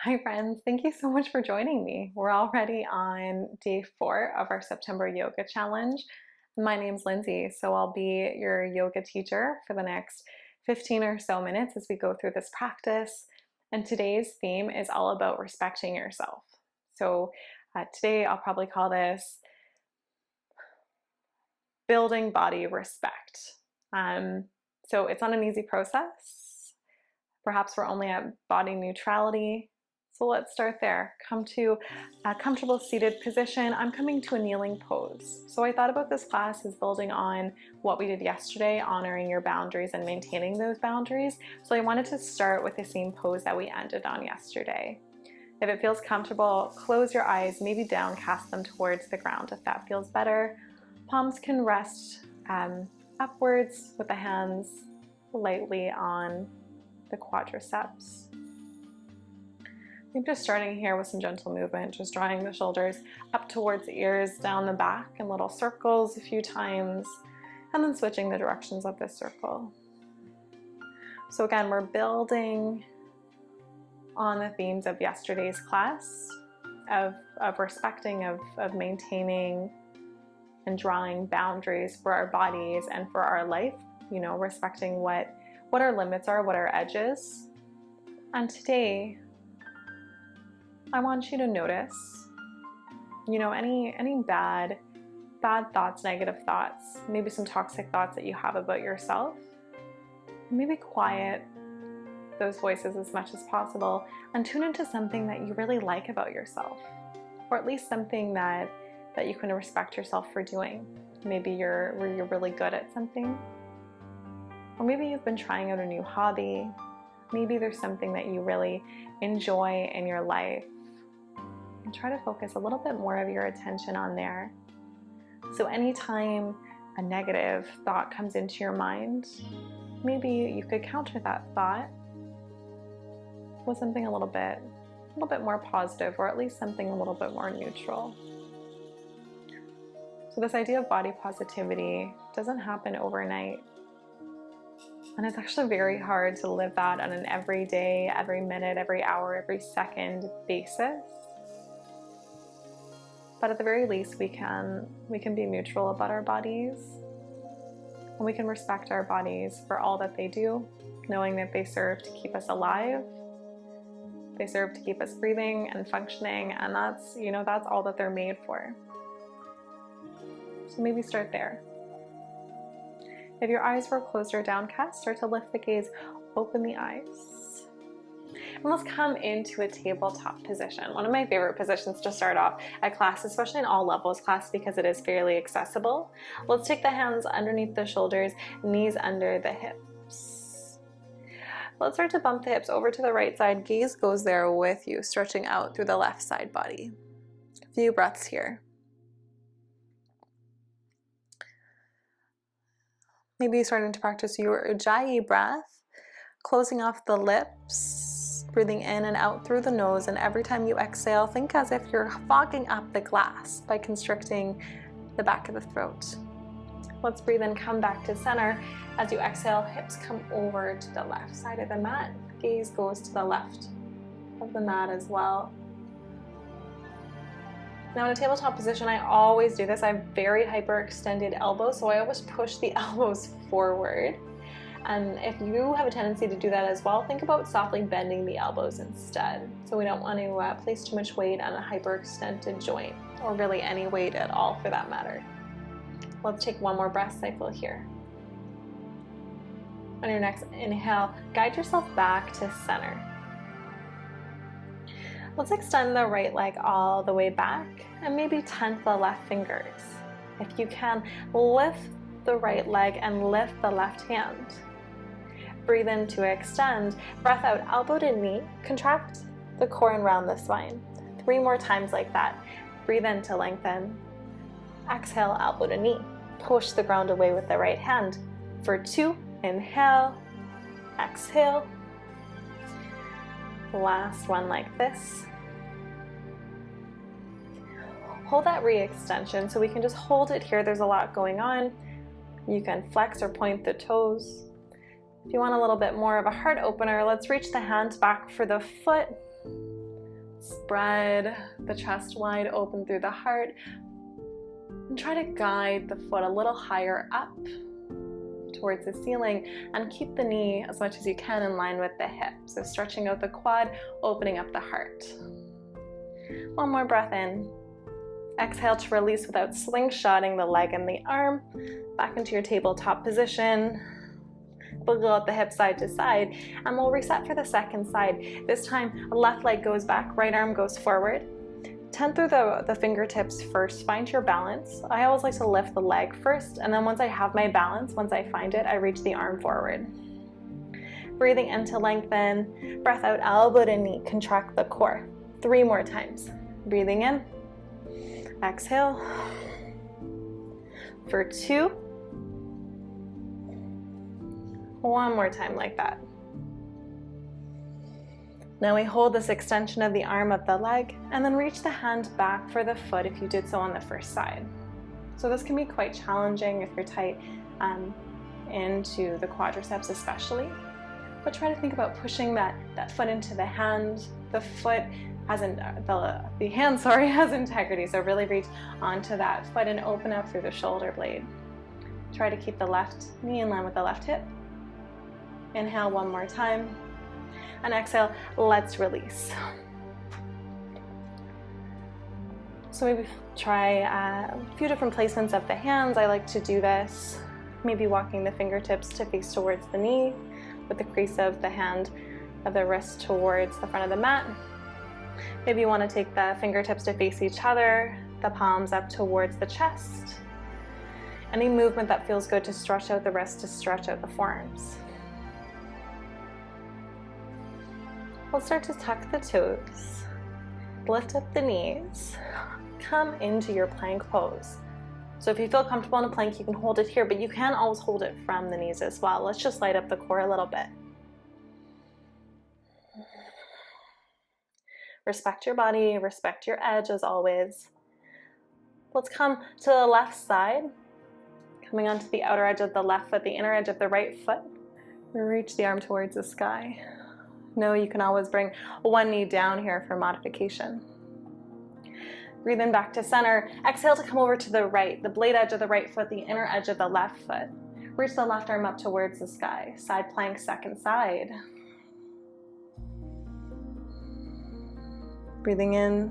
Hi friends, thank you so much for joining me. We're already on day 4 of our September yoga challenge. My name's Lindsay, so I'll be your yoga teacher for the next 15 or so minutes as we go through this practice. And today's theme is all about respecting yourself. So today I'll probably call this building body respect. So it's not an easy process. Perhaps we're only at body neutrality. So let's start there. Come to a comfortable seated position. I'm coming to a kneeling pose. So I thought about this class as building on what we did yesterday, honoring your boundaries and maintaining those boundaries. So I wanted to start with the same pose that we ended on yesterday. If it feels comfortable, close your eyes, maybe downcast them towards the ground if that feels better. Palms can rest upwards with the hands lightly on the quadriceps. I'm just starting here with some gentle movement, just drawing the shoulders up towards the ears, down the back in little circles a few times, and then switching the directions of this circle. So again, we're building on the themes of yesterday's class, of respecting, of maintaining and drawing boundaries for our bodies and for our life, respecting what our limits are, what our edges. And today, I want you to notice, any bad thoughts, negative thoughts, maybe some toxic thoughts that you have about yourself. Maybe quiet those voices as much as possible and tune into something that you really like about yourself, or at least something that you can respect yourself for doing. Maybe you're really good at something, or maybe you've been trying out a new hobby. Maybe there's something that you really enjoy in your life. And try to focus a little bit more of your attention on there. So anytime a negative thought comes into your mind, maybe you could counter that thought with something a little bit more positive, or at least something a little bit more neutral. So this idea of body positivity doesn't happen overnight. And it's actually very hard to live that on an everyday, every minute, every hour, every second basis. But at the very least, we can be neutral about our bodies, and we can respect our bodies for all that they do, knowing that they serve to keep us alive. They serve to keep us breathing and functioning, and that's all that they're made for. So maybe start there. If your eyes were closed or downcast, start to lift the gaze, open the eyes. And let's come into a tabletop position. One of my favorite positions to start off at class, especially in all levels class, because it is fairly accessible. Let's take the hands underneath the shoulders, knees under the hips. Let's start to bump the hips over to the right side. Gaze goes there with you, stretching out through the left side body. A few breaths here. Maybe starting to practice your Ujjayi breath, closing off the lips, breathing in and out through the nose, and every time you exhale, think as if you're fogging up the glass by constricting the back of the throat. Let's breathe in, come back to center. As you exhale, hips come over to the left side of the mat. Gaze goes to the left of the mat as well. Now in a tabletop position, I always do this. I have very hyperextended elbows, so I always push the elbows forward. And if you have a tendency to do that as well, think about softly bending the elbows instead. So we don't want to place too much weight on a hyperextended joint, or really any weight at all for that matter. Let's take one more breath cycle here. On your next inhale, guide yourself back to center. Let's extend the right leg all the way back and maybe tent the left fingers. If you can, lift the right leg and lift the left hand. Breathe in to extend. Breath out, elbow to knee. Contract the core and round the spine. 3 more times like that. Breathe in to lengthen. Exhale, elbow to knee. Push the ground away with the right hand. For 2, inhale, exhale. Last one like this. Hold that re-extension, so we can just hold it here. There's a lot going on. You can flex or point the toes. If you want a little bit more of a heart opener, let's reach the hand back for the foot. Spread the chest wide open through the heart and try to guide the foot a little higher up towards the ceiling, and keep the knee as much as you can in line with the hip. So stretching out the quad, opening up the heart. One more breath in. Exhale to release without slingshotting the leg and the arm. Back into your tabletop position. Wiggle out the hip side to side, and we'll reset for the second side. This time, left leg goes back, right arm goes forward. Tend through the fingertips first, find your balance. I always like to lift the leg first, and then once I have my balance, once I find it, I reach the arm forward. Breathing in to lengthen, breath out, elbow to knee, contract the core. 3 more times. Breathing in, exhale, for 2, 1 more time like that. Now we hold this extension of the arm up the leg, and then reach the hand back for the foot if you did so on the first side. So this can be quite challenging if you're tight into the quadriceps especially, but try to think about pushing that foot into the hand. The foot has the hand has integrity, so really reach onto that foot and open up through the shoulder blade. Try to keep the left knee in line with the left hip. Inhale 1 more time. And exhale, let's release. So maybe try a few different placements of the hands. I like to do this, maybe walking the fingertips to face towards the knee, with the crease of the hand of the wrist towards the front of the mat. Maybe you want to take the fingertips to face each other, the palms up towards the chest. Any movement that feels good to stretch out the wrist, to stretch out the forearms. We'll start to tuck the toes, lift up the knees, come into your plank pose. So if you feel comfortable in a plank, you can hold it here, but you can always hold it from the knees as well. Let's just light up the core a little bit. Respect your body, respect your edge as always. Let's come to the left side, coming onto the outer edge of the left foot, the inner edge of the right foot. Reach the arm towards the sky. No, you can always bring one knee down here for modification. Breathe in back to center. Exhale to come over to the right, the blade edge of the right foot, the inner edge of the left foot. Reach the left arm up towards the sky. Side plank, second side. Breathing in,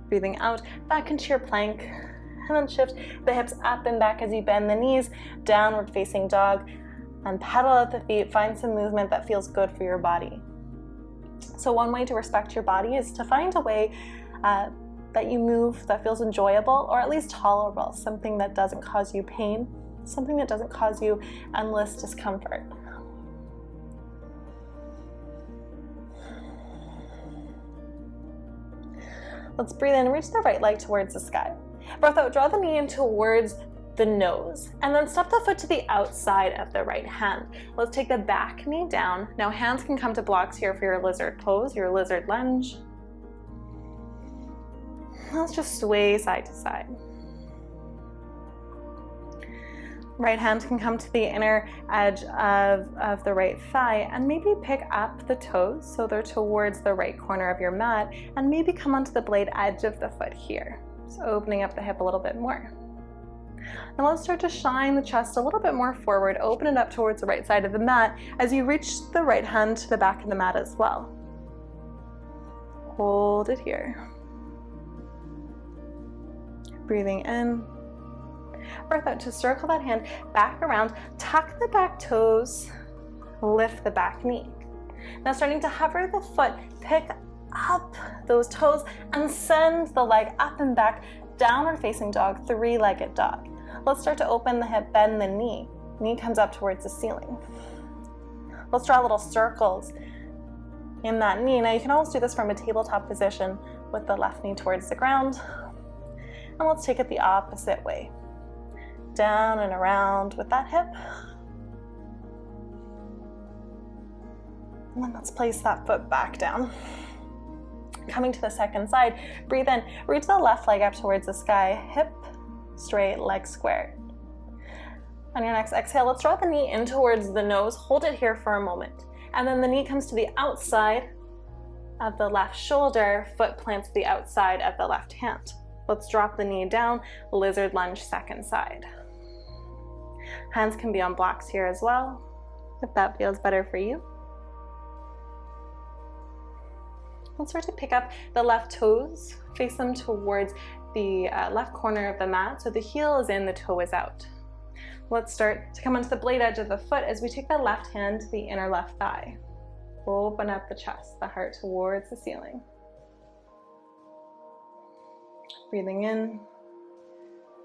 breathing out, back into your plank. And then shift the hips up and back as you bend the knees, downward facing dog. And pedal out the feet, find some movement that feels good for your body. So one way to respect your body is to find a way that you move that feels enjoyable, or at least tolerable, something that doesn't cause you pain, something that doesn't cause you endless discomfort. Let's breathe in, reach the right leg towards the sky. Breath out, draw the knee in towards the nose, and then step the foot to the outside of the right hand. Let's take the back knee down. Now hands can come to blocks here for your lizard pose, your lizard lunge. Let's just sway side to side. Right hand can come to the inner edge of the right thigh, and maybe pick up the toes so they're towards the right corner of your mat, and maybe come onto the blade edge of the foot here. So opening up the hip a little bit more. Now let's start to shine the chest a little bit more forward, open it up towards the right side of the mat as you reach the right hand to the back of the mat as well. Hold it here. Breathing in. Breath out to circle that hand back around, tuck the back toes, lift the back knee. Now starting to hover the foot, pick up those toes and send the leg up and back, downward facing dog, 3-legged dog. Let's start to open the hip, bend the knee. Knee comes up towards the ceiling. Let's draw little circles in that knee. Now you can always do this from a tabletop position with the left knee towards the ground. And let's take it the opposite way. Down and around with that hip. And then let's place that foot back down. Coming to the second side, breathe in, reach the left leg up towards the sky, hip straight, leg squared. On your next exhale, let's draw the knee in towards the nose, hold it here for a moment, and then the knee comes to the outside of the left shoulder, foot plants the outside of the left hand. Let's drop the knee down, lizard lunge, second side. Hands can be on blocks here as well, if that feels better for you. Let's start to pick up the left toes, face them towards the left corner of the mat, so the heel is in, the toe is out. Let's start to come onto the blade edge of the foot as we take the left hand to the inner left thigh. Open up the chest, the heart towards the ceiling. Breathing in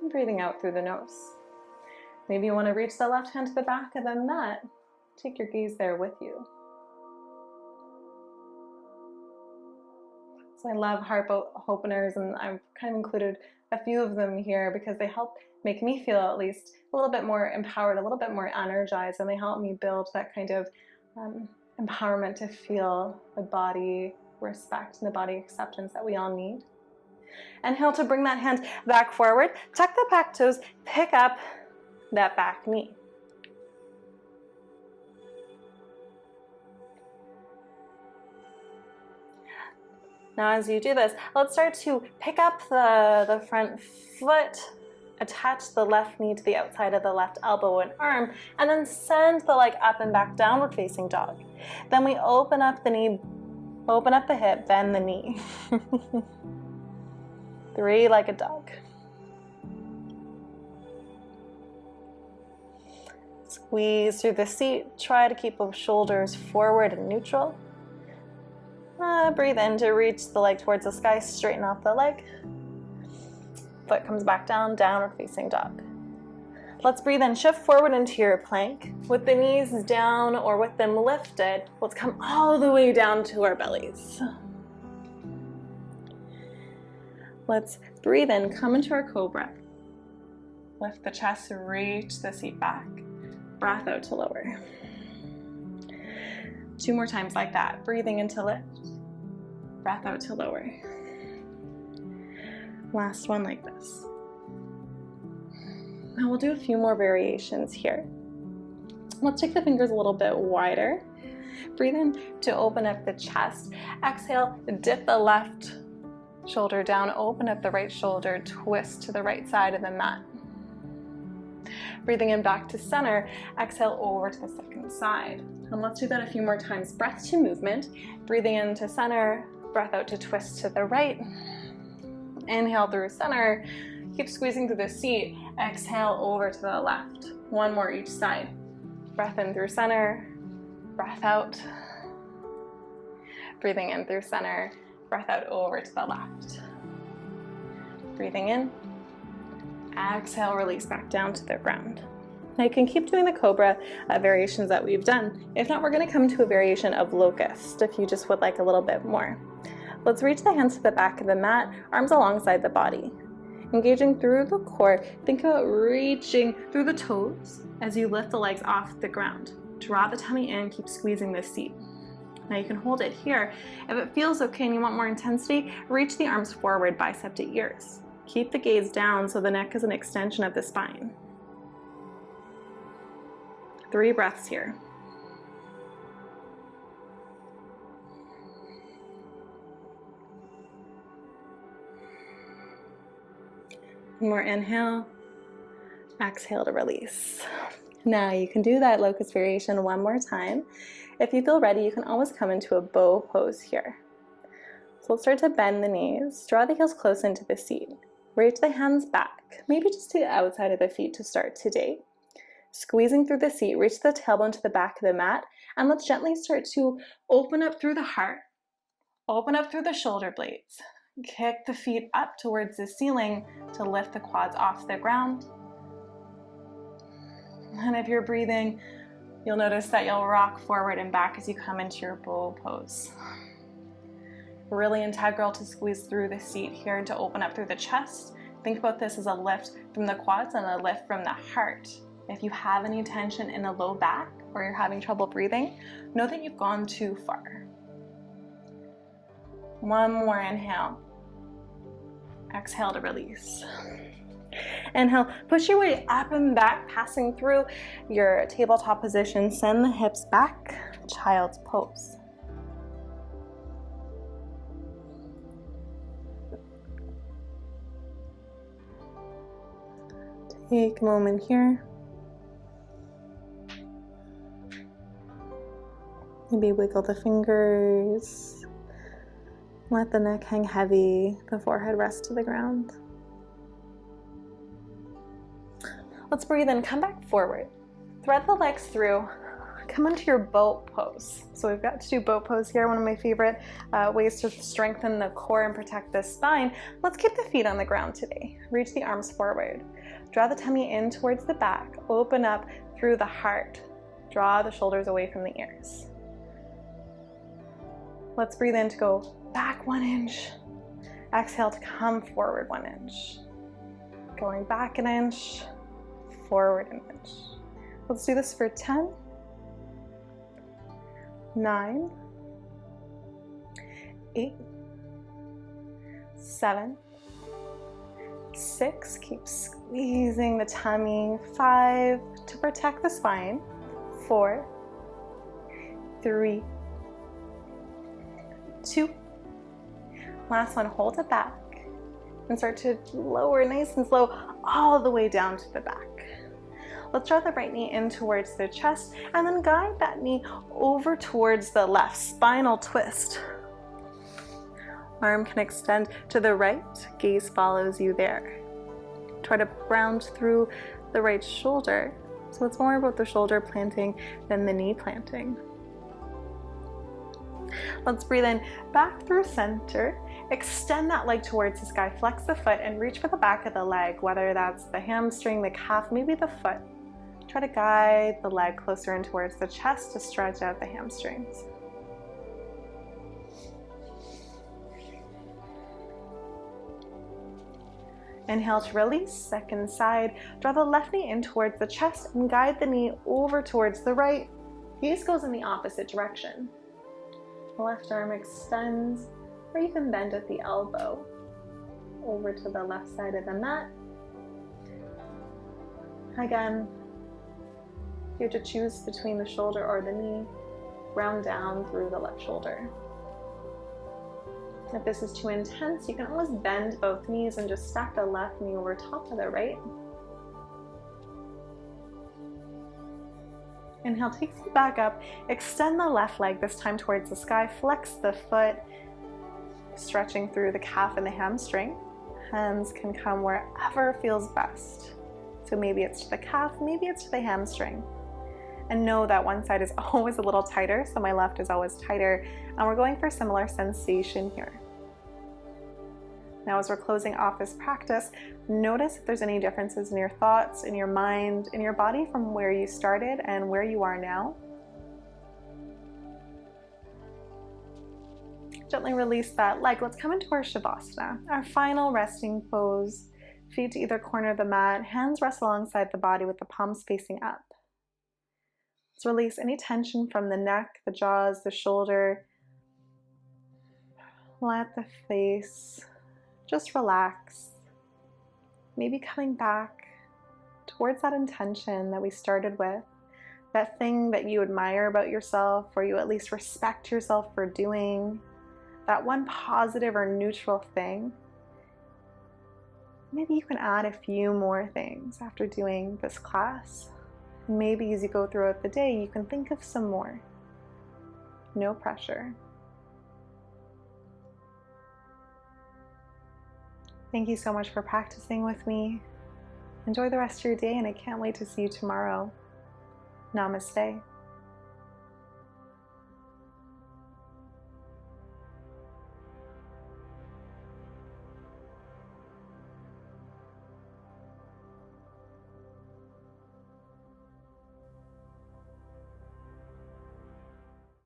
and breathing out through the nose. Maybe you want to reach the left hand to the back of the mat. Take your gaze there with you. So I love heart openers, and I've kind of included a few of them here because they help make me feel at least a little bit more empowered, a little bit more energized, and they help me build that kind of empowerment to feel the body respect and the body acceptance that we all need. Inhale to bring that hand back forward, tuck the back toes, pick up that back knee. Now as you do this, let's start to pick up the front foot, attach the left knee to the outside of the left elbow and arm, and then send the leg up and back, downward facing dog. Then we open up the knee, open up the hip, bend the knee. Three-legged dog. Squeeze through the seat, try to keep both shoulders forward and neutral. Breathe in to reach the leg towards the sky, straighten off the leg. Foot comes back down, downward facing dog. Let's breathe in, shift forward into your plank. With the knees down or with them lifted, let's come all the way down to our bellies. Let's breathe in, come into our cobra. Lift the chest, reach the seat back. Breath out to lower. 2 more times like that. Breathing in to lift. Breath out to lower. Last one like this. Now we'll do a few more variations here. Let's take the fingers a little bit wider. Breathe in to open up the chest. Exhale, dip the left shoulder down, open up the right shoulder, twist to the right side of the mat. Breathing in back to center, exhale over to the second side. And let's do that a few more times. Breath to movement. Breathing into center, breath out to twist to the right. Inhale through center, keep squeezing through the seat. Exhale over to the left. 1 more each side. Breath in through center, breath out. Breathing in through center, breath out over to the left. Breathing in. Exhale, release back down to the ground. Now you can keep doing the cobra variations that we've done. If not, we're going to come to a variation of locust if you just would like a little bit more. Let's reach the hands to the back of the mat, arms alongside the body. Engaging through the core, think about reaching through the toes as you lift the legs off the ground. Draw the tummy in, keep squeezing the seat. Now you can hold it here. If it feels okay and you want more intensity, reach the arms forward, bicep to ears. Keep the gaze down so the neck is an extension of the spine. 3 breaths here. One more inhale, exhale to release. Now you can do that locust variation 1 more time. If you feel ready, you can always come into a bow pose here. So let's start to bend the knees, draw the heels close into the seat. Reach the hands back, maybe just to the outside of the feet to start today. Squeezing through the seat, reach the tailbone to the back of the mat, and let's gently start to open up through the heart, open up through the shoulder blades. Kick the feet up towards the ceiling to lift the quads off the ground. And if you're breathing, you'll notice that you'll rock forward and back as you come into your bow pose. Really integral to squeeze through the seat here and to open up through the chest. Think about this as a lift from the quads and a lift from the heart. If you have any tension in the low back or you're having trouble breathing, know that you've gone too far. 1 more inhale. Exhale to release. Inhale, push your way up and back, passing through your tabletop position. Send the hips back, child's pose. Take a moment here. Maybe wiggle the fingers. Let the neck hang heavy, the forehead rest to the ground. Let's breathe in, come back forward. Thread the legs through, come into your boat pose. So we've got to do boat pose here, one of my favorite ways to strengthen the core and protect the spine. Let's keep the feet on the ground today. Reach the arms forward. Draw the tummy in towards the back. Open up through the heart. Draw the shoulders away from the ears. Let's breathe in to go back 1 inch. Exhale to come forward 1 inch. Going back 1 inch, forward 1 inch. Let's do this for 10, 9, 8, 7, 6, keep squeezing the tummy, 5, to protect the spine, 4, 3, 2, last one, hold it back, and start to lower nice and slow all the way down to the back. Let's draw the right knee in towards the chest, and then guide that knee over towards the left, spinal twist. Arm can extend to the right, gaze follows you there. Try to ground through the right shoulder, so it's more about the shoulder planting than the knee planting. Let's breathe in, back through center, extend that leg towards the sky, flex the foot and reach for the back of the leg, whether that's the hamstring, the calf, maybe the foot. Try to guide the leg closer in towards the chest to stretch out the hamstrings. Inhale to release, second side. Draw the left knee in towards the chest and guide the knee over towards the right. Gaze goes in the opposite direction. The left arm extends, or you can bend at the elbow over to the left side of the mat. Again, if you have to choose between the shoulder or the knee, round down through the left shoulder. If this is too intense, you can always bend both knees and just stack the left knee over top of the right. Inhale takes you back up, extend the left leg, this time towards the sky, flex the foot, stretching through the calf and the hamstring. Hands can come wherever feels best. So maybe it's to the calf, maybe it's to the hamstring. And know that one side is always a little tighter, so my left is always tighter, and we're going for a similar sensation here. Now as we're closing off this practice, notice if there's any differences in your thoughts, in your mind, in your body from where you started and where you are now. Gently release that leg. Let's come into our Shavasana, our final resting pose. Feet to either corner of the mat, hands rest alongside the body with the palms facing up. Let's release any tension from the neck, the jaws, the shoulder. Let the face just relax. Maybe coming back towards that intention that we started with, that thing that you admire about yourself, or you at least respect yourself for doing, that one positive or neutral thing. Maybe you can add a few more things after doing this class. Maybe as you go throughout the day, you can think of some more. No pressure. Thank you so much for practicing with me. Enjoy the rest of your day, and I can't wait to see you tomorrow. Namaste.